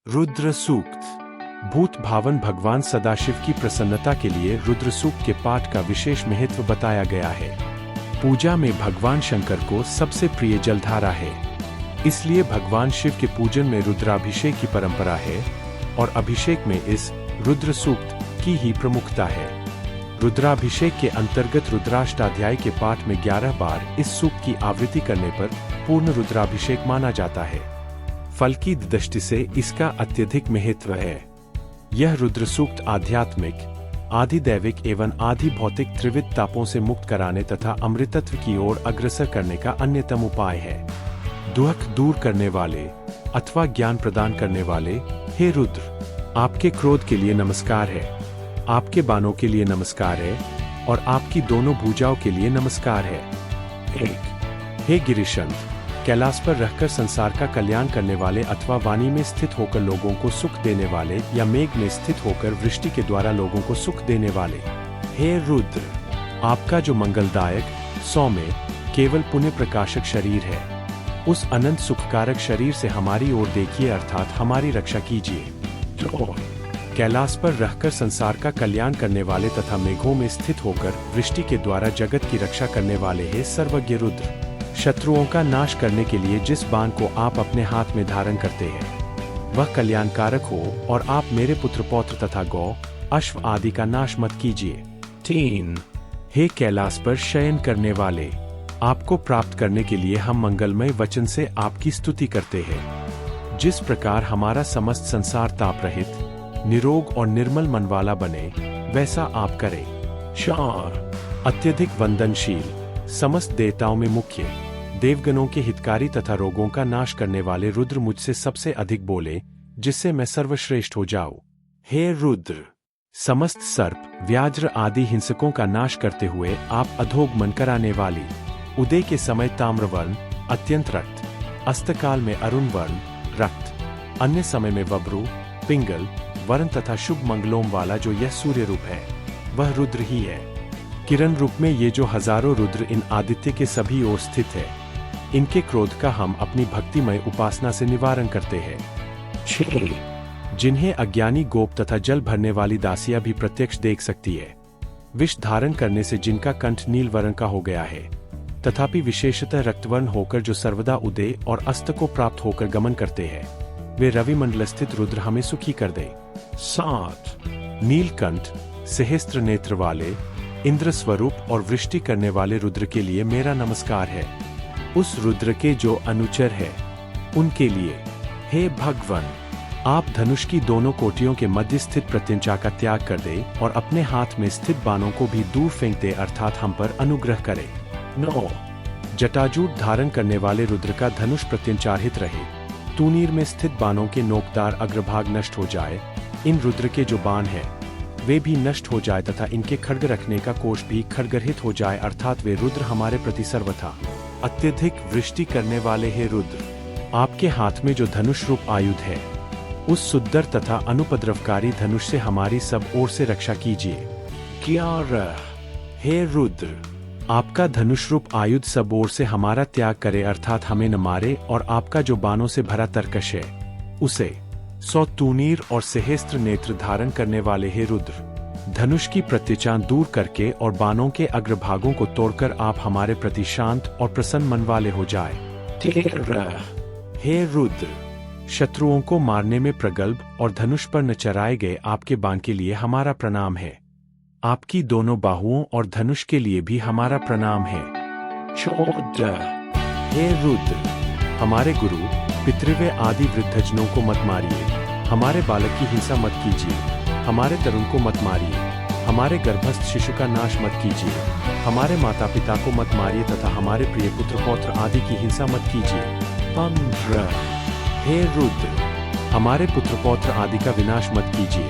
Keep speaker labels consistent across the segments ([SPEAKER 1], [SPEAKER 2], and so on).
[SPEAKER 1] रुद्र सूक्त। भूत भावन भगवान सदाशिव की प्रसन्नता के लिए रुद्र सूक्त के पाठ का विशेष महत्व बताया गया है। पूजा में भगवान शंकर को सबसे प्रिय जलधारा है, इसलिए भगवान शिव के पूजन में रुद्राभिषेक की परंपरा है और अभिषेक में इस रुद्र सूक्त की ही प्रमुखता है। रुद्राभिषेक के अंतर्गत रुद्राष्टाध्याय के पाठ में 11 बार इस सूक्त की आवृत्ति करने पर पूर्ण रुद्राभिषेक माना जाता है। फल की दृष्टि से इसका अत्यधिक महत्व है। यह रुद्र सूक्त आध्यात्मिक, आधिदैविक एवं आधि भौतिक त्रिविध तापों से मुक्त कराने तथा अमृतत्व की ओर अग्रसर करने का अन्यतम उपाय है। दुख दूर करने वाले अथवा ज्ञान प्रदान करने वाले हे रुद्र, आपके क्रोध के लिए नमस्कार है, आपके बाणों के लिए नमस्कार है और आपकी दोनों भुजाओं के लिए नमस्कार है। हे गिरिशंत, कैलाश पर रहकर संसार का कल्याण करने वाले अथवा वाणी में स्थित होकर लोगों को सुख देने वाले या मेघ में स्थित होकर वृष्टि के द्वारा लोगों को सुख देने वाले हे रुद्र, आपका जो मंगलदायक सौम्य केवल पुण्य प्रकाशक शरीर है, उस अनंत सुखकारक शरीर से हमारी ओर देखिए अर्थात हमारी रक्षा कीजिए। कैलाश पर रहकर संसार का कल्याण करने वाले तथा मेघों में स्थित होकर वृष्टि के द्वारा जगत की रक्षा करने वाले हे सर्वज्ञ रुद्र, शत्रुओं का नाश करने के लिए जिस बाण को आप अपने हाथ में धारण करते हैं वह कल्याणकारक हो और आप मेरे पुत्र पौत्र तथा गौ अश्व आदि का नाश मत कीजिए। 3 हे कैलाश पर शयन करने वाले, आपको प्राप्त करने के लिए हम मंगलमय वचन से आपकी स्तुति करते हैं। जिस प्रकार हमारा समस्त संसार ताप रहित, निरोग और निर्मल मन वाला बने वैसा आप करें। 4 अत्यधिक वंदनशील, समस्त देवताओं में मुख्य, देवगणों के हितकारी तथा रोगों का नाश करने वाले रुद्र मुझसे सबसे अधिक बोले, जिससे मैं सर्वश्रेष्ठ हो जाऊं। हे रुद्र, समस्त सर्प व्याघ्र आदि हिंसकों का नाश करते हुए आप अधोग मन कराने वाली, उदय के समय ताम्रवर्ण अत्यंत रक्त, अस्तकाल में अरुण वर्ण रक्त, अन्य समय में वब्रू पिंगल वर्ण तथा शुभ मंगलों वाला जो यह सूर्य रूप है वह रुद्र ही है। किरण रूप में ये जो हजारों रुद्र इन आदित्य के सभी ओर स्थित है, इनके क्रोध का हम अपनी भक्तिमय उपासना से निवारण करते हैं। 6 जिन्हें अज्ञानी गोप तथा जल भरने वाली दासियां भी प्रत्यक्ष देख सकती है, विष धारण करने से जिनका कंठ नील वर्ण का हो गया है तथापि विशेषतः रक्तवर्ण होकर जो सर्वदा उदय और अस्त को प्राप्त होकर गमन करते हैं, वे रविमंडल स्थित रुद्र हमें सुखी कर दे। 7 नीलकंठ सहस्त्र नेत्र वाले इंद्र स्वरूप और वृष्टि करने वाले रुद्र के लिए मेरा नमस्कार है। उस रुद्र के जो अनुचर है उनके लिए हे भगवान, आप धनुष की दोनों कोटियों के मध्य स्थित प्रत्यंचा का त्याग कर दे और अपने हाथ में स्थित बाणों को भी दूर फेंक दे अर्थात हम पर अनुग्रह करे। 9 जटाजूट धारण करने वाले रुद्र का धनुष प्रत्यंचारित रहे, तूनीर में स्थित बाणों के नोकदार अग्रभाग नष्ट हो जाए, इन रुद्र के जो बाण है वे भी नष्ट हो जाए तथा इनके खड्ग रखने का कोष भी खड्गरहित हो जाए अर्थात वे रुद्र हमारे प्रति सर्वथा अत्यधिक वृष्टि करने वाले हे रुद्र, आपके हाथ में जो धनुष रूप आयुध है उस सुंदर तथा अनुपद्रवकारी धनुष से हमारी सब ओर से रक्षा कीजिए। 11 हे रुद्र, आपका धनुष रूप आयुध सब ओर से हमारा त्याग करे अर्थात हमें न मारे और आपका जो बाणों से भरा तरकश है उसे 100 तूनीर और सहस्त्र नेत्र धारण करने वाले हे रुद्र, धनुष की प्रत्यंचा दूर करके और बाणों के अग्रभागों को तोड़कर आप हमारे प्रति शांत और प्रसन्न मन वाले हो जाए। 13 हे रुद्र, शत्रुओं को मारने में प्रगल्भ और धनुष पर न चराए गए आपके बाण के लिए हमारा प्रणाम है, आपकी दोनों बाहुओं और धनुष के लिए भी हमारा प्रणाम है। 14 हे रुद्र, हमारे गुरु पितृव्य आदि वृद्धजनों को मत मारिए, हमारे बालक की हिंसा मत कीजिए, हमारे तरुण को मत मारिए, हमारे गर्भस्थ शिशु का नाश मत कीजिए, हमारे माता पिता को मत मारिए तथा हमारे प्रिय पुत्र पौत्र आदि की हिंसा मत कीजिए। 15 हे रुद्र, हमारे पुत्र पौत्र आदि का विनाश मत कीजिए,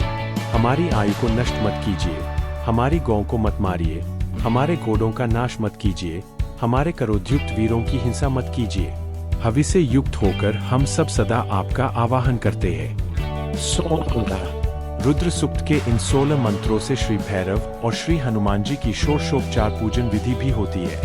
[SPEAKER 1] हमारी आयु को नष्ट मत कीजिए, हमारी गौ को मत मारिए, हमारे घोड़ों का नाश मत कीजिए, हमारे करोधयुक्त वीरों की हिंसा मत कीजिए। हवि से युक्त होकर हम सब सदा आपका आवाहन करते हैं। 16 रुद्र सूक्त के इन 16 मंत्रों से श्री भैरव और श्री हनुमान जी की षोडशोपचार पूजन विधि भी होती है।